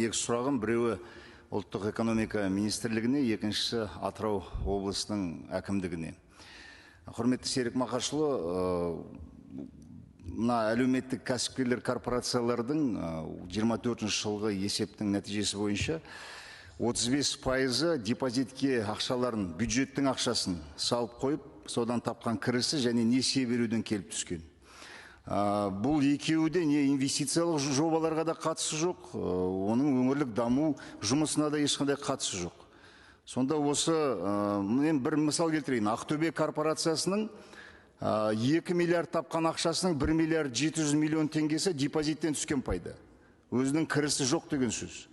екі сұрағым, біреуі ұлттық экономика министрлігіне, екіншісі Атырау облысының әкімдігіне. Құрметті Серік Мақашұлы, мына әлеуметтік кәсіпкерлер корпорациялардың 24 жылғы есептің нәтижесі бойынша 35% депозитке ақшаларын, бюджеттің ақшасын салып қойып, содан тапқан кірісі және несие беруден келіп түскен. Бұл екеуі де не инвестициялық жобаларға да қатысы жоқ, оның өңірлік даму жұмысына да ешқандай қатысы жоқ. Сонда осы, мен бір мысал келтірейін. Ақтөбе корпорациясының 2 миллиард тапқан ақшасының 1 миллиард 700 миллион теңгесі депозиттен түскен пайда. Өзінің кірісі жоқ деген сөз.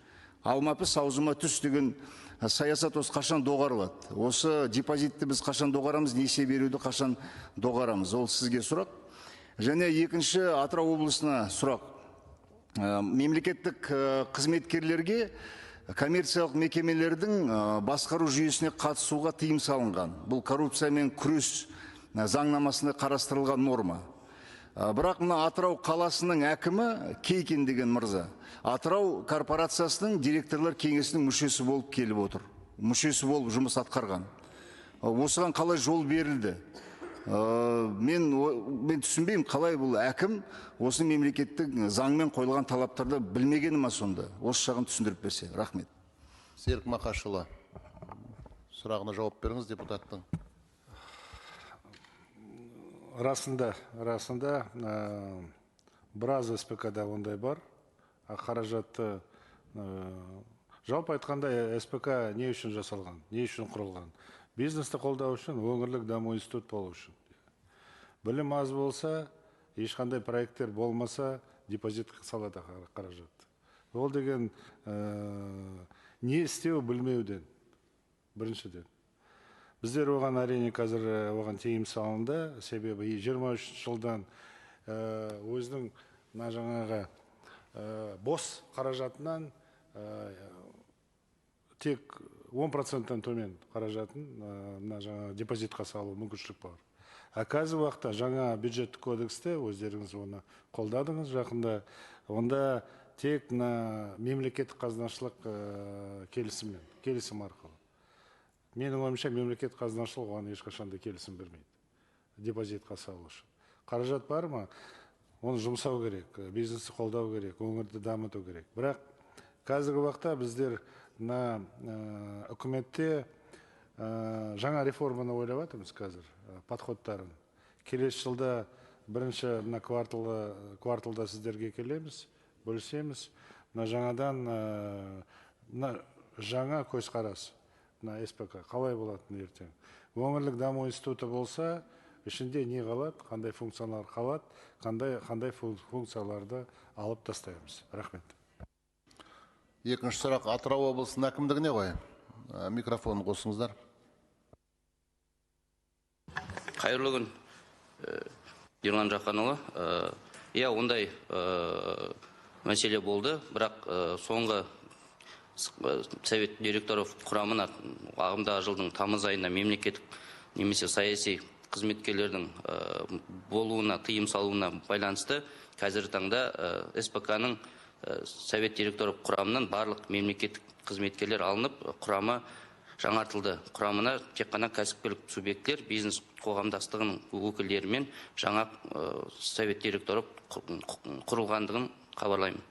Алмапыс аузыма түс деген саясат осы қашан доғарылады. Осы депозитті біз қашан доғарамыз, несие беруді қашан доғарамыз. Ол сізге сұрақ. Және екінші Атырау облысына сұрақ. Мемлекеттік қызметкерлерге коммерциялық мекемелердің басқару жүйесіне қатысуға тыйым салынған. Бұл коррупциямен күрес заңнамасында қарастырылған норма. Бірақ мына Атырау қаласының әкімі Кейкин деген мырза Атырау корпорациясының директорлар кеңесінің мүшесі болып келіп отыр. Мүшесі болып жұмыс атқарған. Осыған қалай жол берілді? Мен түсінбеймін, қалай бұл әкім осы мемлекеттік заңмен қойылған талаптарды білмегені ма сонда? Осы жағын түсіндіріп берсе. Рахмет. Серік Мақашұлы, сұрағына жауап беріңіз депутаттың. Расында біраз СПК-да ондай бар. Қаражатты жалпы айтқанда СПК не үшін жасалған, не үшін құрылған? Бизнесті қолдау үшін, өңірлік даму институт болу үшін. Білім аз болса, ешқандай проекттер болмаса, депозит салады қаражат. Ол деген не істеу білмеуден, біріншіден. Біздер оған әрине қазір оған тыйым салынды, себебі 23 жылдан өзінің жаңағы бос қаражатынан тек 10%-тан төмен қаражатын депозитқа салу мүмкіншілік бар. Қазір уақытта жаңа бюджеттік кодексте өздеріңіз оны қолдадыңыз жақында, онда тек мемлекеттік қазынашылық келісім арқылы. Менің ойымша мемлекеттік қазынашылық оған ешқашанда келісім бермейді. Депозитқа салу үшін. Қаражат бар ма? Оны жұмсау керек, бизнесті қолдау керек, өңірді дамыту керек. Бірақ қазіргі уақытта біздер үкіметте жаңа реформаны ойлап жатырмыз қазір, подходтарын. Келесі жылда бірінші кварталда сіздерге келеміз, бөлісеміз. Жаңадан жаңа көзқарас СПК қалай болатын ертең. Өңірлік даму институты болса, ішінде не қалады, қандай функциялар қалады, қандай функцияларды алып тастаймыз. Рахмет. Екінші сұрақ Атырау облысының әкімдігіне ғой. Микрофон қосыңыздар. Қайырлы күн, Ерлан Жақанұлы. Ондай мәселе болды, бірақ соңғы совет директоров құрамына ағымдағы жылдың тамыз айында мемлекеттік немесе саяси қызметкерлердің болуына, тыйым салуына байланысты қазіргі таңда СПК-ның совет директоров құрамынан барлық мемлекеттік қызметкерлер алынып, құрамы жаңартылды. Құрамына тек қана кәсіпкерлік субъекттер, бизнес қоғамдастығының өкілдерімен жаңа совет директоров құрылғандығын хабарлаймын.